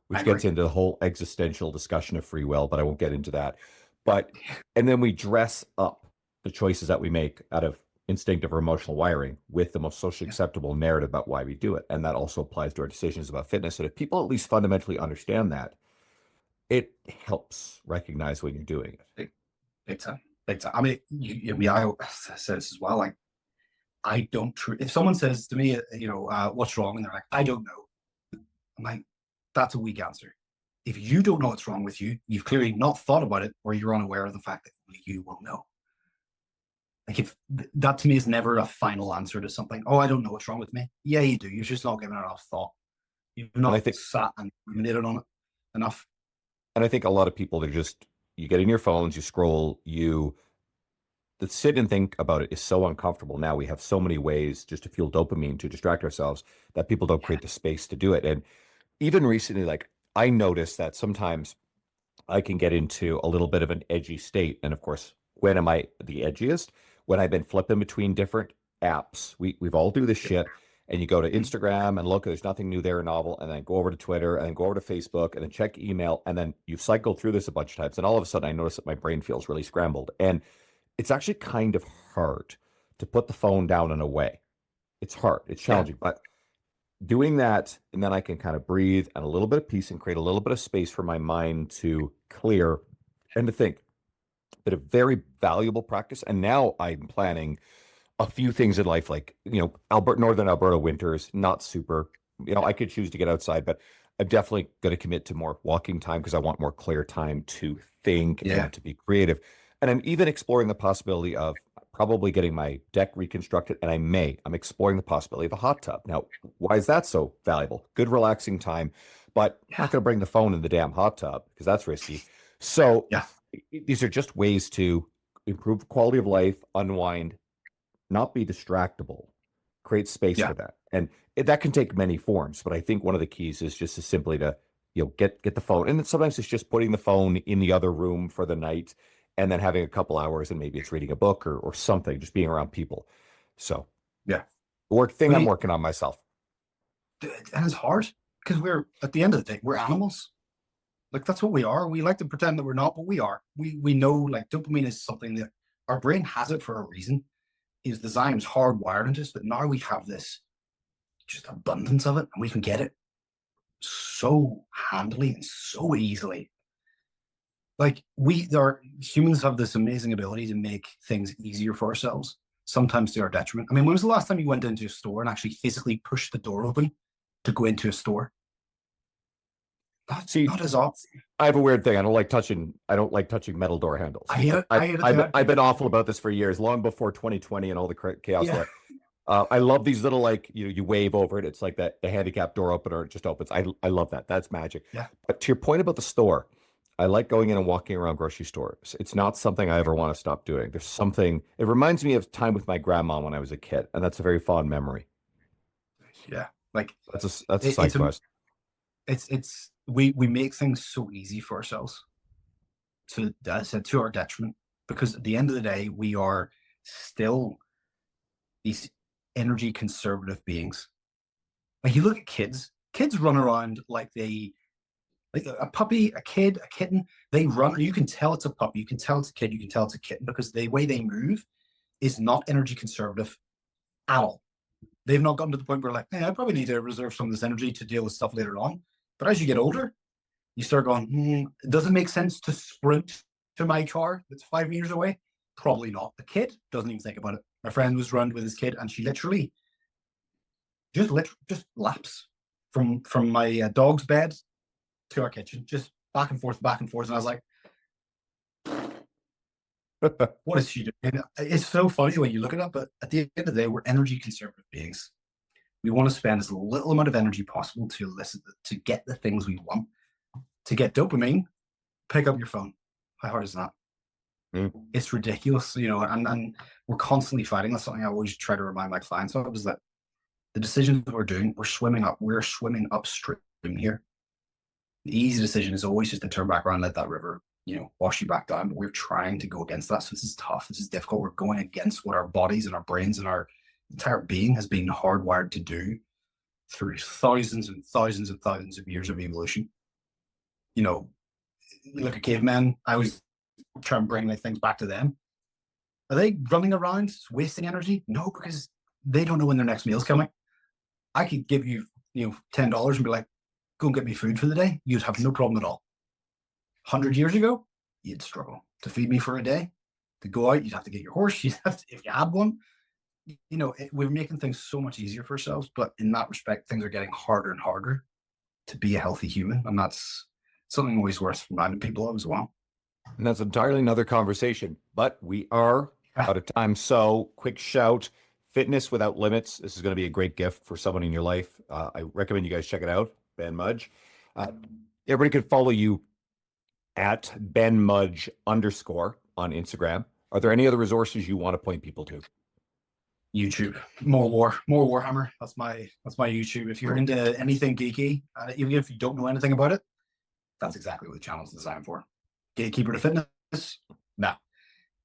S1: which gets into the whole existential discussion of free will, but I won't get into that. And then we dress up the choices that we make out of instinctive or emotional wiring with the most socially acceptable narrative about why we do it. And that also applies to our decisions about fitness. And if people at least fundamentally understand that, it helps recognize when you're doing it.
S2: Big time. I mean, I said this as well. Like, I don't. If someone says to me, what's wrong, and they're like, I don't know, I'm like, that's a weak answer. If you don't know what's wrong with you, you've clearly not thought about it, or you're unaware of the fact that only you will know. Like, if that to me is never a final answer to something. Oh, I don't know what's wrong with me. Yeah, you do. You're just not giving it enough thought. You've not sat and ruminated on it enough.
S1: And I think a lot of people, you get in your phones, you scroll, the sit and think about it is so uncomfortable now. We have so many ways just to fuel dopamine to distract ourselves that people don't create the space to do it. And even recently, like I noticed that sometimes I can get into a little bit of an edgy state. And of course, when am I the edgiest? When I've been flipping between different apps. We've all do this shit. And you go to Instagram and look, there's nothing new there, novel, and then go over to Twitter and then go over to Facebook and then check email. And then you've cycled through this a bunch of times. And all of a sudden I notice that my brain feels really scrambled. And it's actually kind of hard to put the phone down and away. It's hard. It's challenging. But doing that, and then I can kind of breathe and a little bit of peace and create a little bit of space for my mind to clear and to think. But a very valuable practice. And now I'm planning a few things in life, like, Northern Alberta winters, not super, I could choose to get outside, but I'm definitely going to commit to more walking time because I want more clear time to think and to be creative. And I'm even exploring the possibility of probably getting my deck reconstructed. And I'm exploring the possibility of a hot tub. Now, why is that so valuable? Good relaxing time, but I'm not going to bring the phone in the damn hot tub because that's risky. So these are just ways to improve quality of life, unwind, not be distractible, create space for that. And that can take many forms, but I think one of the keys is just to simply to, get the phone. And then sometimes it's just putting the phone in the other room for the night and then having a couple hours and maybe it's reading a book or something, just being around people. So I'm working on myself.
S2: And it's hard because we're, at the end of the day, we're animals. Like that's what we are. We like to pretend that we're not, but we are. We know like dopamine is something that our brain has it for a reason. Is designed, is hardwired into us, but now we have this just abundance of it and we can get it so handily and so easily. Like humans have this amazing ability to make things easier for ourselves, sometimes to our detriment. I mean, when was the last time you went into a store and actually physically pushed the door open to go into a store? Not as often.
S1: I have a weird thing. I don't like touching metal door handles. I've been awful about this for years, long before 2020 and all the chaos there. I love these little, like, you wave over it. It's like the handicap door opener. It just opens. I love that. That's magic.
S2: Yeah.
S1: But to your point about the store, I like going in and walking around grocery stores. It's not something I ever want to stop doing. There's something, it reminds me of time with my grandma when I was a kid. And that's a very fond memory.
S2: Yeah. Like
S1: that's a side quest.
S2: We make things so easy for ourselves to our detriment, because at the end of the day, we are still these energy conservative beings. Like you look at kids run around like a puppy, a kid, a kitten, they run, you can tell it's a puppy, you can tell it's a kid, you can tell it's a kitten, because the way they move is not energy conservative at all. They've not gotten to the point where like, hey, I probably need to reserve some of this energy to deal with stuff later on. But as you get older, you start going, does it make sense to sprint to my car that's 5 meters away? Probably not. The kid doesn't even think about it. My friend was running with his kid and she literally just laps from my dog's bed to our kitchen, just back and forth. And I was like, what is she doing? It's so funny when you look at it, but at the end of the day, we're energy conservative beings. We want to spend as little amount of energy possible to get the things we want. To get dopamine, pick up your phone. How hard is that? It's ridiculous, and we're constantly fighting. That's something I always try to remind my clients of, is that the decisions that we're doing, we're swimming upstream here. The easy decision is always just to turn back around, let that river, wash you back down. But we're trying to go against that. So this is tough. This is difficult. We're going against what our bodies and our brains and our entire being has been hardwired to do through thousands and thousands and thousands of years of evolution. Look at cavemen. I always try and bring things back to them. Are they running around wasting energy? No, because they don't know when their next meal's coming. I could give you, $10 and be like, go and get me food for the day. You'd have no problem at all. 100 years ago, you'd struggle to feed me for a day. To go out, you'd have to get your horse. You'd have to, if you had one. We're making things so much easier for ourselves, but in that respect, things are getting harder and harder to be a healthy human, and that's something always worth reminding people of as well.
S1: And that's entirely another conversation, but we are out of time. So quick shout, Fitness Without Limits. This is going to be a great gift for someone in your life. I recommend you guys check it out, Ben Mudge. Everybody can follow you at Ben Mudge _ on Instagram. Are there any other resources you want to point people to?
S2: YouTube, more Warhammer. That's my YouTube. If you're into anything geeky, even if you don't know anything about it, that's exactly what the channel's designed for. Gatekeeper to fitness? No.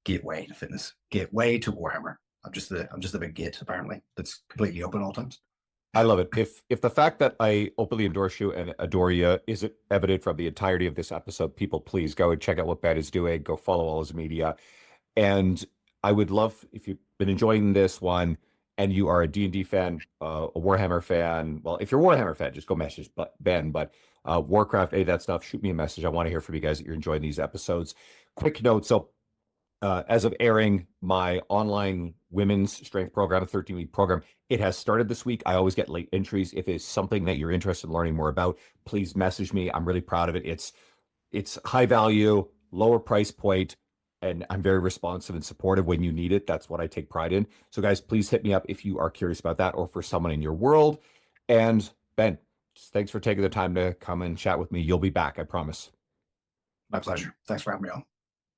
S2: Gateway to fitness. Gateway to Warhammer. I'm just a big gate, apparently, that's completely open all times.
S1: I love it. If the fact that I openly endorse you and adore you isn't evident from the entirety of this episode, people, please go and check out what Ben is doing. Go follow all his media. And I would love, if you've been enjoying this one and you are a D&D fan, a Warhammer fan, well, if you're a Warhammer fan, just go message Ben. But Warcraft, any of that stuff, shoot me a message. I want to hear from you guys that you're enjoying these episodes. Quick note. So as of airing, my online women's strength program, a 13-week program, it has started this week. I always get late entries. If it's something that you're interested in learning more about, please message me. I'm really proud of it. It's high value, lower price point, and I'm very responsive and supportive when you need it. That's what I take pride in. So guys, please hit me up if you are curious about that or for someone in your world. And Ben, thanks for taking the time to come and chat with me. You'll be back, I promise.
S2: My pleasure. Thanks for having me on.